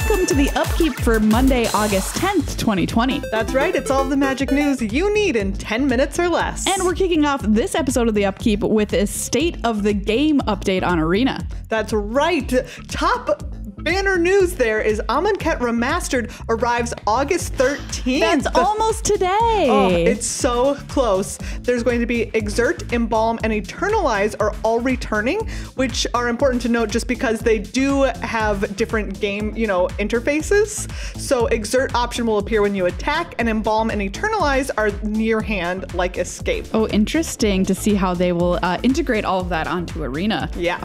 welcome to the Upkeep for Monday, August 10th, 2020. That's right, it's all the magic news you need in 10 minutes or less. And we're kicking off this episode of the Upkeep with a State of the Game update on Arena. That's right. Top banner news there is Amonkhet Remastered arrives August 13th. That's almost today. Oh, it's so close. There's going to be Exert, Embalm, and Eternalize are all returning, which are important to note just because they do have different game, interfaces. So Exert option will appear when you attack, and Embalm and Eternalize are near hand, like Escape. Oh, interesting to see how they will integrate all of that onto Arena. Yeah.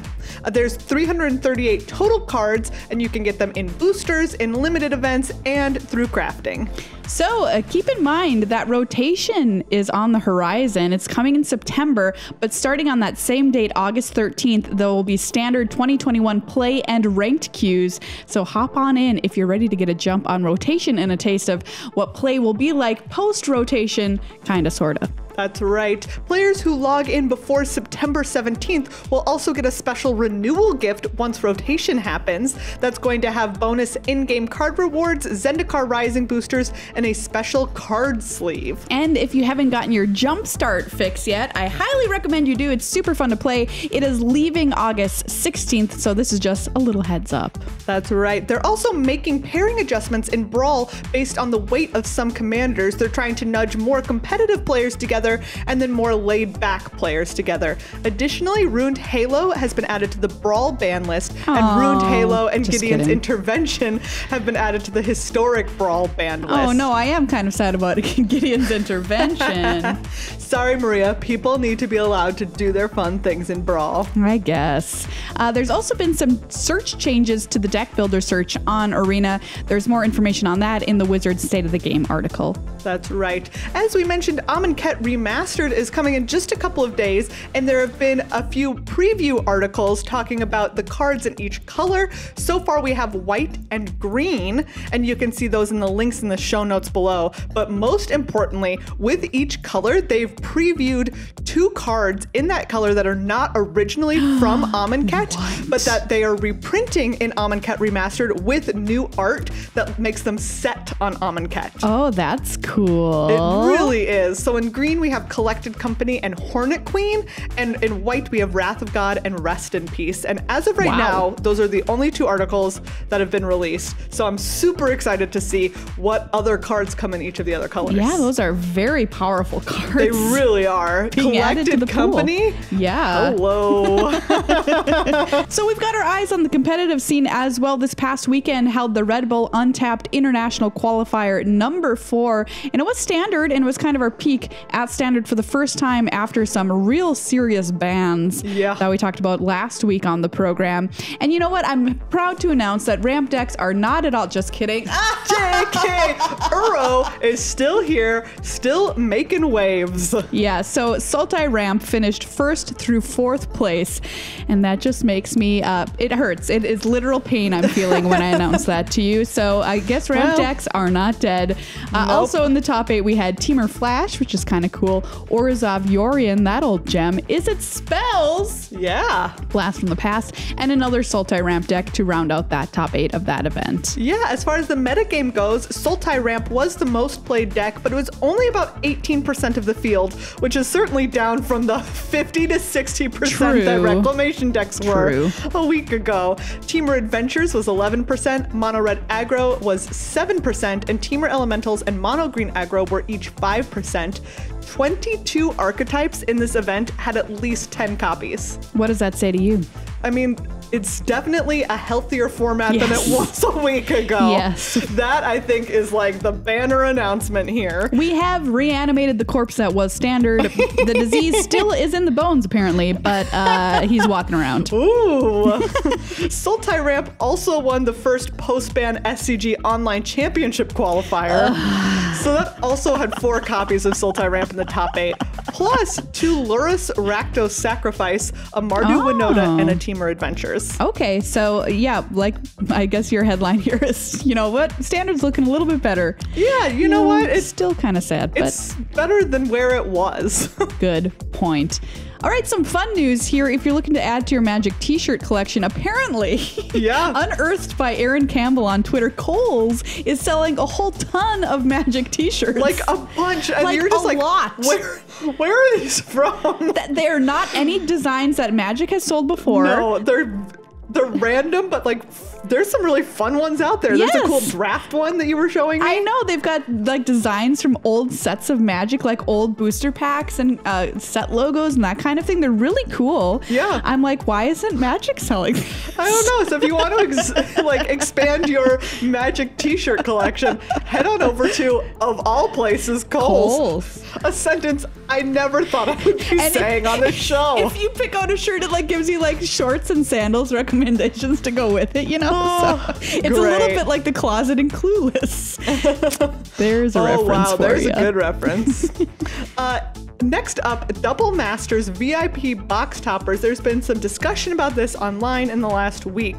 There's 338 total cards, and you can get them in boosters, in limited events, and through crafting. So keep in mind that rotation is on the horizon. It's coming in September, but starting on that same date, August 13th, there will be standard 2021 play and ranked queues. So hop on in if you're ready to get a jump on rotation and a taste of what play will be like post-rotation, kind of, sort of. That's right. Players who log in before September 17th will also get a special renewal gift once rotation happens. That's going to have bonus in-game card rewards, Zendikar Rising boosters, and a special card sleeve. And if you haven't gotten your Jumpstart fix yet, I highly recommend you do. It's super fun to play. It is leaving August 16th, so this is just a little heads up. That's right. They're also making pairing adjustments in Brawl based on the weight of some commanders. They're trying to nudge more competitive players together and then more laid-back players together. Additionally, Ruined Halo has been added to the Brawl ban list, and Ruined Halo and Gideon's Intervention have been added to the historic Brawl ban list. Oh no, I am kind of sad about Gideon's Intervention. Sorry, Maria. People need to be allowed to do their fun things in Brawl. I guess. There's also been some search changes to the deck builder search on Arena. There's more information on that in the Wizards State of the Game article. That's right. As we mentioned, Amonkhet Remastered is coming in just a couple of days, and there have been a few preview articles talking about the cards in each color. So far, we have white and green, and you can see those in the links in the show notes below. But most importantly, with each color, they've previewed 2 cards in that color that are not originally from Amonkhet, but that they are reprinting in Amonkhet Remastered with new art that makes them set on Amonkhet. Oh, that's cool. It really is. So in green, we have Collected Company and Hornet Queen, and in white, we have Wrath of God and Rest in Peace. And as of right now, those are the only 2 articles that have been released. So I'm super excited to see what other cards come in each of the other colors. Yeah, those are very powerful cards. They really are. Being added to the Company? Pool. Yeah. Hello. So we've got our eyes on the competitive scene as well. This past weekend held the Red Bull Untapped International Qualifier number 4, and it was standard, and it was kind of our peak at standard for the first time after some real serious bans that we talked about last week on the program. And you know what? I'm proud to announce that ramp decks are not at all, just kidding. JK! Uro is still here, still making waves. Yeah, so Sultai Ramp finished 1st through 4th place, and that just makes me, it hurts. It is literal pain I'm feeling when I announce that to you. So I guess ramp decks are not dead. Also in the top 8, we had Temur Flash, which is kind of cool. Orzhov Yorion, that old gem. Is it Spells? Yeah. Blast from the Past. And another Sultai Ramp deck to round out that top 8 of that event. Yeah, as far as the metagame goes, Sultai Ramp was the most played deck, but it was only about 18% of the field, which is certainly down from the 50 to 60% that Reclamation decks were a week ago. Temur Adventures was 11%, Mono Red Aggro was 7%, and Temur Elementals and Mono Green Aggro were each 5%. 22 archetypes in this event had at least 10 copies. What does that say to you? I mean, it's definitely a healthier format than it was a week ago. Yes. That, I think, is like the banner announcement here. We have reanimated the corpse that was standard. The disease still is in the bones, apparently, but he's walking around. Ooh. Sultai Ramp also won the first post-ban SCG Online Championship qualifier. So that also had 4 copies of Sultai Ramp in the top 8. Plus 2 Lurrus Rakdos Sacrifice, a Mardu Winota, and a Temur Adventures. Okay, so yeah, like I guess your headline here is, you know what, Standard's looking a little bit better. Yeah, you know what? It's still kind of sad, but it's better than where it was. Good point. All right, some fun news here. If you're looking to add to your Magic t-shirt collection, apparently, unearthed by Aaron Campbell on Twitter, Kohl's is selling a whole ton of Magic t-shirts. Like a bunch. And like you're just like, lot. Where are these from? They're not any designs that Magic has sold before. No, they're random, but like there's some really fun ones out there. Yes. There's a cool draft one that you were showing me. I know, they've got like designs from old sets of Magic, like old booster packs and set logos and that kind of thing. They're really cool. Yeah. I'm like, why isn't Magic selling these? I don't know. So if you want to expand your Magic t-shirt collection, head on over to, of all places, Kohl's. A sentence I never thought I would be saying on this show. If you pick out a shirt, it like gives you like shorts and sandals recommendations to go with it, you know? So it's a little bit like The Closet and Clueless. There's a reference wow, for there's you. a good reference. Next up, Double Masters VIP box toppers. There's been some discussion about this online in the last week.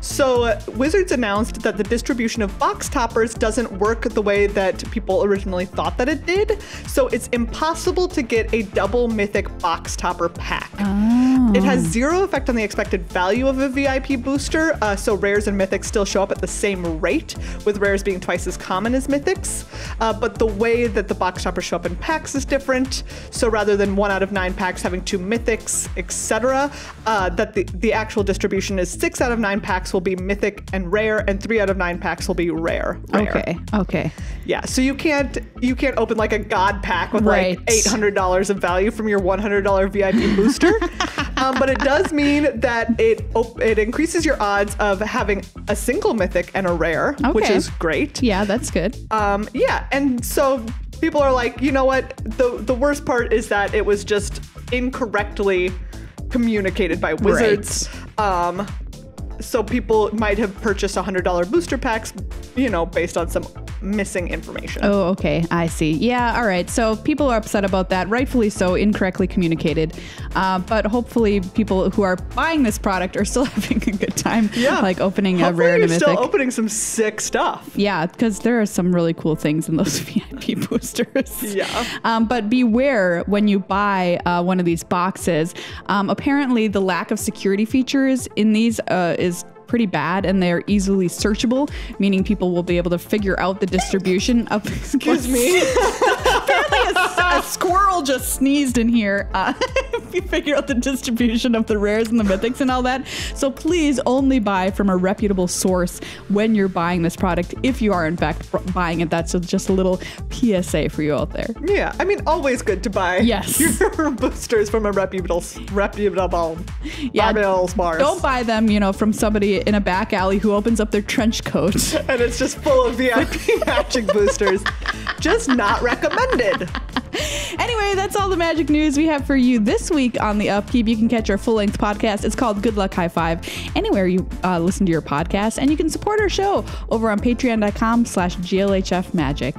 So Wizards announced that the distribution of box toppers doesn't work the way that people originally thought that it did. So it's impossible to get a double mythic box topper pack. Oh. It has zero effect on the expected value of a VIP booster. So rares and mythics still show up at the same rate, with rares being twice as common as mythics. But the way that the box toppers show up in packs is different. So rather than 1 out of 9 packs having 2 mythics, etc., that the actual distribution is 6 out of 9 packs will be mythic and rare, and 3 out of 9 packs will be rare. Okay. Yeah, so you can't open like a god pack with like $800 of value from your $100 VIP booster. But it does mean that it increases your odds of having a single mythic and a rare, which is great. Yeah, that's good. Yeah, and so people are like, you know what? The worst part is that it was just incorrectly communicated by Wizards. So people might have purchased $100 booster packs, based on some missing information. Oh, okay. I see. Yeah, all right. So people are upset about that, rightfully so, incorrectly communicated. But hopefully people who are buying this product are still having a good time, like opening a rare and a mythic. Hopefully you're still opening some sick stuff. Yeah, because there are some really cool things in those VIP boosters. Yeah. But beware when you buy one of these boxes. Apparently the lack of security features in these is pretty bad, and they're easily searchable, meaning people will be able to figure out the distribution of Excuse me. Apparently a squirrel just sneezed in here. You figure out the distribution of the rares and the mythics and all that. So please only buy from a reputable source when you're buying this product, if you are in fact buying it. That's just a little PSA for you out there. Yeah, I mean, always good to buy your boosters from a reputable source. Don't buy them, from somebody in a back alley who opens up their trench coat. And it's just full of VIP Magic boosters. Just not recommended. Anyway, that's all the Magic news we have for you this week on the Upkeep. You can catch our full-length podcast. It's called Good Luck High Five, anywhere you listen to your podcast. And you can support our show over on patreon.com/GLHF Magic.